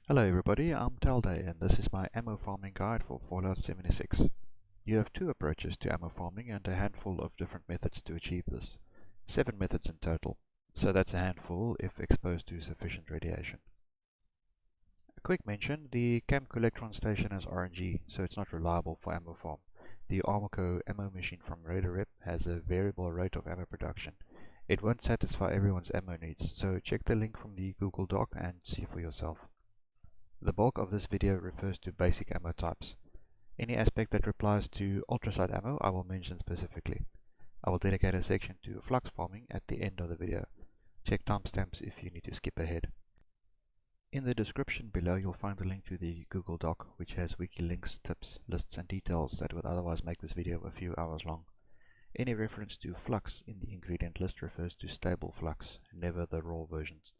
Hello everybody, I'm Teldae and this is my ammo farming guide for Fallout 76. You have two approaches to ammo farming and a handful of different methods to achieve this. 7 methods in total, so that's a handful if exposed to sufficient radiation. A quick mention, the Camp Collectron station has RNG, so it's not reliable for ammo farm. The Armaco ammo machine from RaiderRep has a variable rate of ammo production. It won't satisfy everyone's ammo needs, so check the link from the Google Doc and see for yourself. The bulk of this video refers to basic ammo types. Any aspect that applies to ultracite ammo I will mention specifically. I will dedicate a section to flux farming at the end of the video. Check timestamps if you need to skip ahead. In the description below you'll find a link to the Google Doc which has wiki links, tips, lists and details that would otherwise make this video a few hours long. Any reference to flux in the ingredient list refers to stable flux, never the raw versions.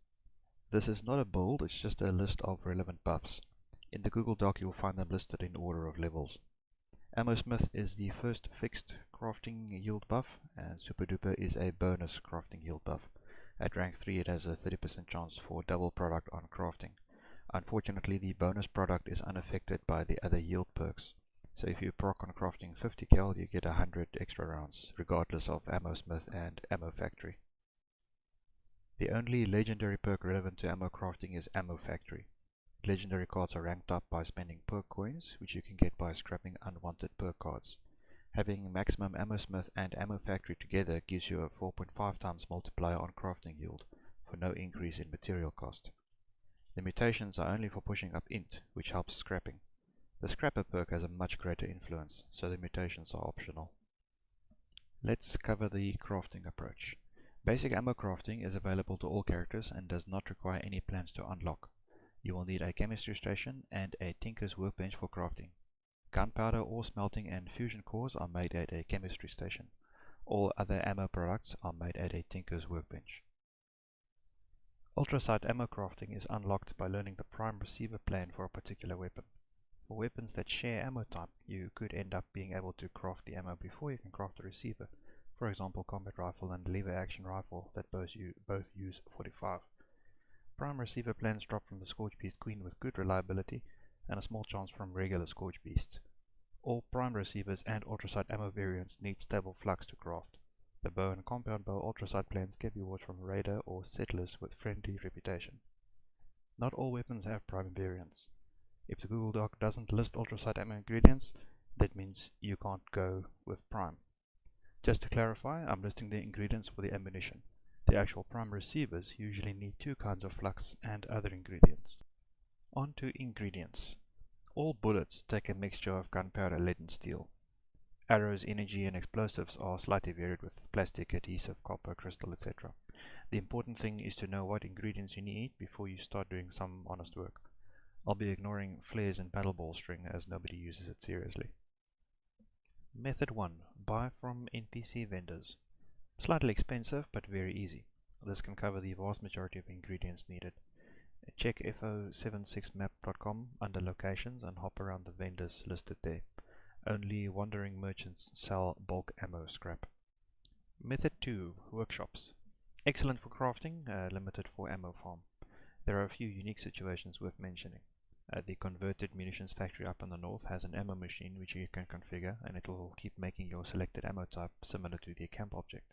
This is not a build, it's just a list of relevant buffs. In the Google Doc you'll find them listed in order of levels. Ammosmith is the first fixed crafting yield buff, and Super Duper is a bonus crafting yield buff. At rank 3 it has a 30% chance for double product on crafting. Unfortunately the bonus product is unaffected by the other yield perks, so if you proc on crafting 50 cal you get 100 extra rounds, regardless of Ammosmith and Ammo Factory. The only legendary perk relevant to ammo crafting is Ammo Factory. Legendary cards are ranked up by spending perk coins, which you can get by scrapping unwanted perk cards. Having maximum Ammosmith and Ammo Factory together gives you a 4.5 times multiplier on crafting yield, for no increase in material cost. The mutations are only for pushing up int, which helps scrapping. The Scrapper perk has a much greater influence, so the mutations are optional. Let's cover the crafting approach. Basic ammo crafting is available to all characters and does not require any plans to unlock. You will need a chemistry station and a tinker's workbench for crafting. Gunpowder, ore smelting and fusion cores are made at a chemistry station. All other ammo products are made at a tinker's workbench. Ultracite ammo crafting is unlocked by learning the prime receiver plan for a particular weapon. For weapons that share ammo type, you could end up being able to craft the ammo before you can craft the receiver. For example, combat rifle and lever action rifle that both use 45. Prime receiver plans drop from the Scorch Beast Queen with good reliability and a small chance from regular Scorch Beasts. All prime receivers and ultracite ammo variants need stable flux to craft. The bow and compound bow ultracite plans can be bought from raider or settlers with friendly reputation. Not all weapons have prime variants. If the Google Doc doesn't list ultracite ammo ingredients, that means you can't go with prime. Just to clarify, I'm listing the ingredients for the ammunition. The actual prime receivers usually need 2 kinds of flux and other ingredients. On to ingredients. All bullets take a mixture of gunpowder, lead and steel. Arrows, energy and explosives are slightly varied with plastic, adhesive, copper, crystal, etc. The important thing is to know what ingredients you need before you start doing some honest work. I'll be ignoring flares and paddle ball string as nobody uses it seriously. Method 1. Buy from NPC vendors. Slightly expensive but very easy. This can cover the vast majority of ingredients needed. Check fo76map.com under locations and hop around the vendors listed there. Only wandering merchants sell bulk ammo scrap. Method 2. Workshops. Excellent for crafting, limited for ammo farm. There are a few unique situations worth mentioning. The converted munitions factory up in the north has an ammo machine which you can configure and it will keep making your selected ammo type similar to the camp object.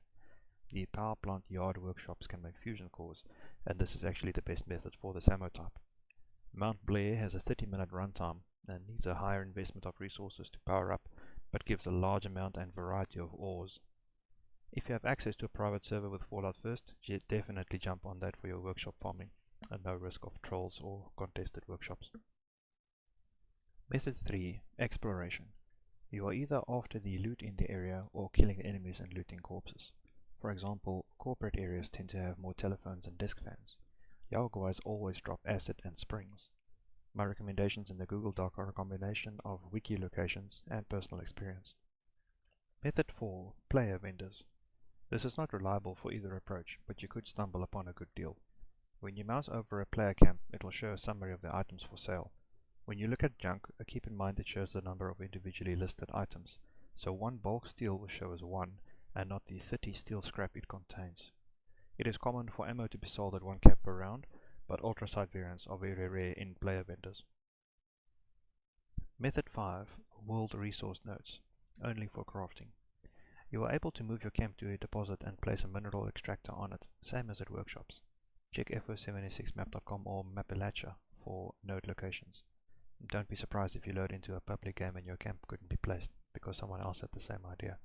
The power plant yard workshops can make fusion cores, and this is actually the best method for this ammo type. Mount Blair has a 30-minute runtime and needs a higher investment of resources to power up, but gives a large amount and variety of ores. If you have access to a private server with Fallout First, definitely jump on that for your workshop farming, and no risk of trolls or contested workshops. Method 3. Exploration. You are either after the loot in the area or killing enemies and looting corpses. For example, corporate areas tend to have more telephones and desk fans. Yaoguais always drop acid and springs. My recommendations in the Google Doc are a combination of wiki locations and personal experience. Method 4. Player vendors. This is not reliable for either approach, but you could stumble upon a good deal. When you mouse over a player camp, it will show a summary of the items for sale. When you look at junk, keep in mind it shows the number of individually listed items, so one bulk steel will show as 1 and not the 30 steel scrap it contains. It is common for ammo to be sold at 1 cap per round, but ultracite variants are very rare in player vendors. Method 5. World Resource Nodes, only for crafting. You are able to move your camp to a deposit and place a mineral extractor on it, same as at workshops. Check fo76map.com or Mapalachia for node locations. Don't be surprised if you load into a public game and your camp couldn't be placed because someone else had the same idea.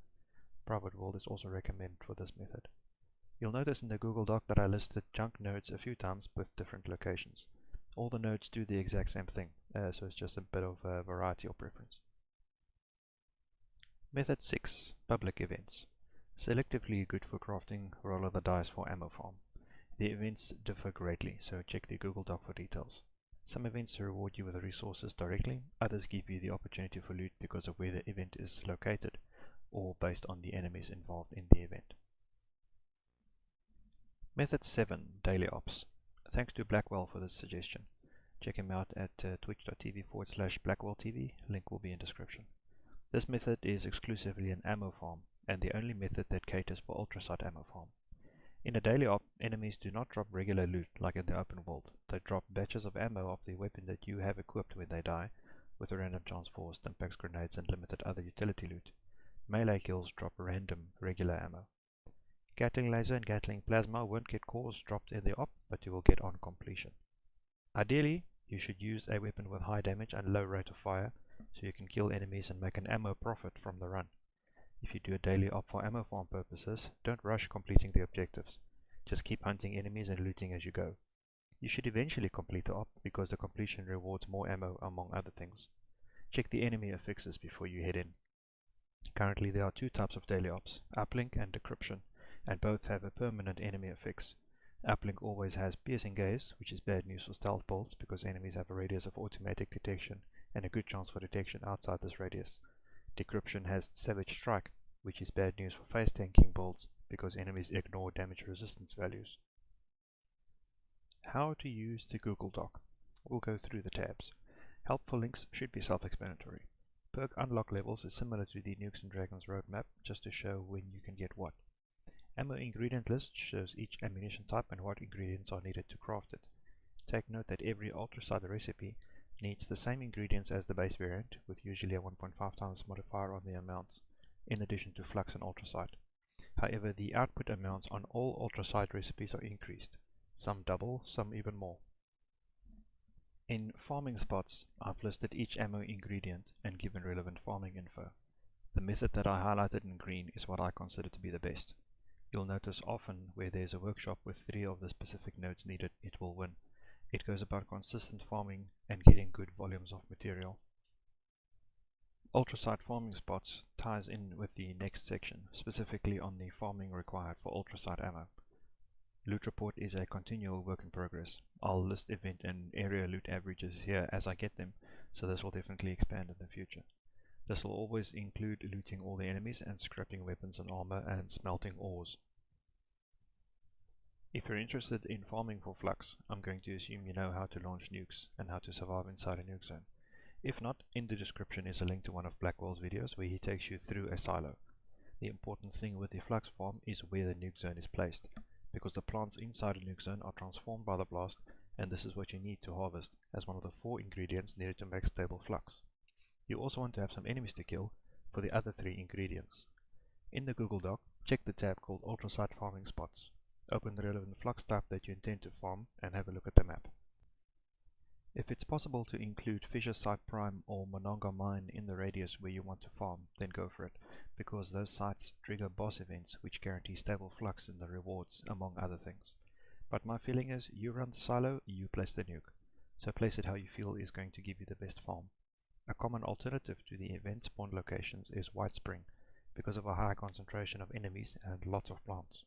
Private world is also recommended for this method. You'll notice in the Google Doc that I listed junk nodes a few times with different locations. All the nodes do the exact same thing, so it's just a bit of variety or preference. Method 6. Public events. Selectively good for crafting, roll of the dice for ammo farm. The events differ greatly, so check the Google Doc for details. Some events reward you with the resources directly, others give you the opportunity for loot because of where the event is located, or based on the enemies involved in the event. Method 7. Daily Ops. Thanks to Blackwell for this suggestion. Check him out at twitch.tv/BlackwellTV, link will be in description. This method is exclusively an ammo farm, and the only method that caters for ultracite ammo farm. In a daily op, enemies do not drop regular loot like in the open world. They drop batches of ammo of the weapon that you have equipped when they die, with a random chance for stimpaks, grenades, and limited other utility loot. Melee kills drop random regular ammo. Gatling laser and Gatling plasma won't get cores dropped in the op, but you will get on completion. Ideally, you should use a weapon with high damage and low rate of fire, so you can kill enemies and make an ammo profit from the run. If you do a daily op for ammo farm purposes, don't rush completing the objectives. Just keep hunting enemies and looting as you go. You should eventually complete the op because the completion rewards more ammo among other things. Check the enemy affixes before you head in. Currently there are two types of daily ops, uplink and decryption, and both have a permanent enemy affix. Uplink always has piercing gaze, which is bad news for stealth bolts because enemies have a radius of automatic detection and a good chance for detection outside this radius. Decryption has Savage Strike, which is bad news for face tanking builds because enemies ignore damage resistance values. How to use the Google Doc. We'll go through the tabs. Helpful links should be self-explanatory. Perk unlock levels is similar to the Nukes and Dragons roadmap, just to show when you can get what. Ammo ingredient list shows each ammunition type and what ingredients are needed to craft it. Take note that every ultracite recipe needs the same ingredients as the base variant, with usually a 1.5 times modifier on the amounts, in addition to flux and ultracite. However, the output amounts on all ultracite recipes are increased. Some double, some even more. In farming spots, I've listed each ammo ingredient and given relevant farming info. The method that I highlighted in green is what I consider to be the best. You'll notice often where there's a workshop with 3 of the specific nodes needed, it will win. It goes about consistent farming and getting good volumes of material. Ultracite farming spots ties in with the next section, specifically on the farming required for ultracite ammo. Loot report is a continual work in progress. I'll list event and area loot averages here as I get them, so this will definitely expand in the future. This will always include looting all the enemies and scrapping weapons and armor and smelting ores. If you're interested in farming for flux, I'm going to assume you know how to launch nukes and how to survive inside a nuke zone. If not, in the description is a link to one of Blackwell's videos where he takes you through a silo. The important thing with the flux farm is where the nuke zone is placed, because the plants inside a nuke zone are transformed by the blast, and this is what you need to harvest as one of the 4 ingredients needed to make stable flux. You also want to have some enemies to kill for the other 3 ingredients. In the Google Doc, check the tab called Ultracite Farming Spots. Open the relevant flux type that you intend to farm and have a look at the map. If it's possible to include Fisher Site Prime or Monongah Mine in the radius where you want to farm, then go for it, because those sites trigger boss events which guarantee stable flux in the rewards, among other things. But my feeling is, you run the silo, you place the nuke. So place it how you feel is going to give you the best farm. A common alternative to the event spawn locations is White Spring, because of a high concentration of enemies and lots of plants.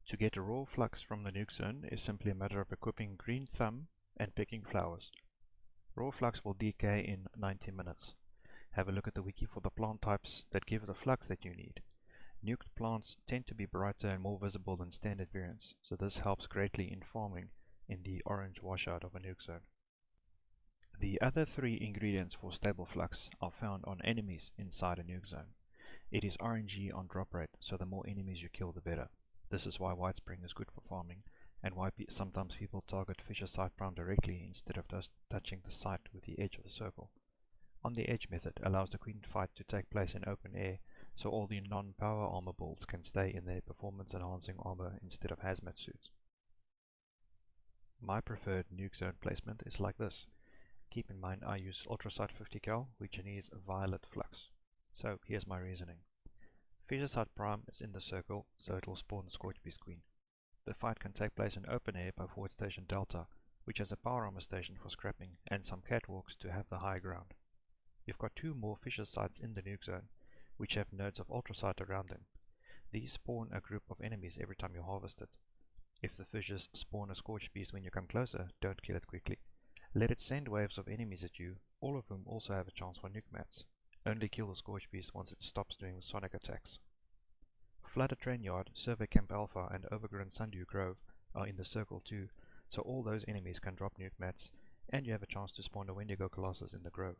To get a raw flux from the nuke zone is simply a matter of equipping Green Thumb and picking flowers. Raw flux will decay in 90 minutes. Have a look at the wiki for the plant types that give the flux that you need. Nuked plants tend to be brighter and more visible than standard variants, so this helps greatly in farming in the orange washout of a nuke zone. The other 3 ingredients for stable flux are found on enemies inside a nuke zone. It is RNG on drop rate, so the more enemies you kill the better. This is why White Spring is good for farming, and why sometimes people target Fisher site prime directly instead of just touching the site with the edge of the circle. On the edge method allows the queen fight to take place in open air, so all the non-power armor builds can stay in their performance enhancing armor instead of hazmat suits. My preferred nuke zone placement is like this. Keep in mind I use ultracite 50 cal, which needs violet flux. So here's my reasoning. Fisher site prime is in the circle, so it will spawn the Scorch Beast Queen. The fight can take place in open air by Forward Station Delta, which has a power armor station for scrapping and some catwalks to have the high ground. You've got two more Fisher sites in the nuke zone, which have nodes of ultracite around them. These spawn a group of enemies every time you harvest it. If the Fissures spawn a Scorch Beast when you come closer, don't kill it quickly. Let it send waves of enemies at you, all of whom also have a chance for nuke mats. Only kill the Scorch Beast once it stops doing the sonic attacks. Flooded Train Yard, Survey Camp Alpha and Overgrown Sundew Grove are in the circle too, so all those enemies can drop nuke mats, and you have a chance to spawn a Wendigo Colossus in the grove.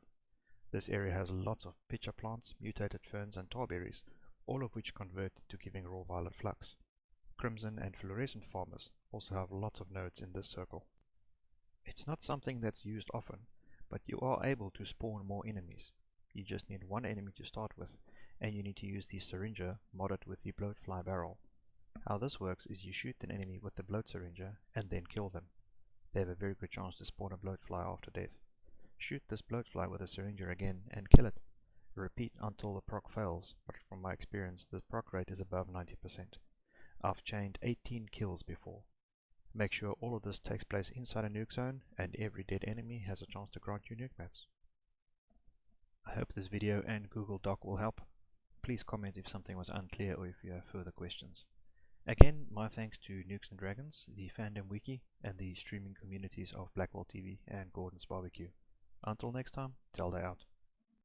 This area has lots of pitcher plants, mutated ferns and tarberries, all of which convert to giving raw violet flux. Crimson and fluorescent farmers also have lots of nodes in this circle. It's not something that's used often, but you are able to spawn more enemies. You just need one enemy to start with, and you need to use the syringer modded with the Bloatfly barrel. How this works is you shoot an enemy with the bloat syringer and then kill them. They have a very good chance to spawn a Bloatfly after death. Shoot this Bloatfly with a syringer again and kill it. Repeat until the proc fails, but from my experience the proc rate is above 90%. I've chained 18 kills before. Make sure all of this takes place inside a nuke zone, and every dead enemy has a chance to grant you nuke mats. I hope this video and Google Doc will help. Please comment if something was unclear or if you have further questions. Again, my thanks to Nukes and Dragons, the fandom wiki, and the streaming communities of BlackwellTV and Gordon's Barbecue. Until next time, Teldae out.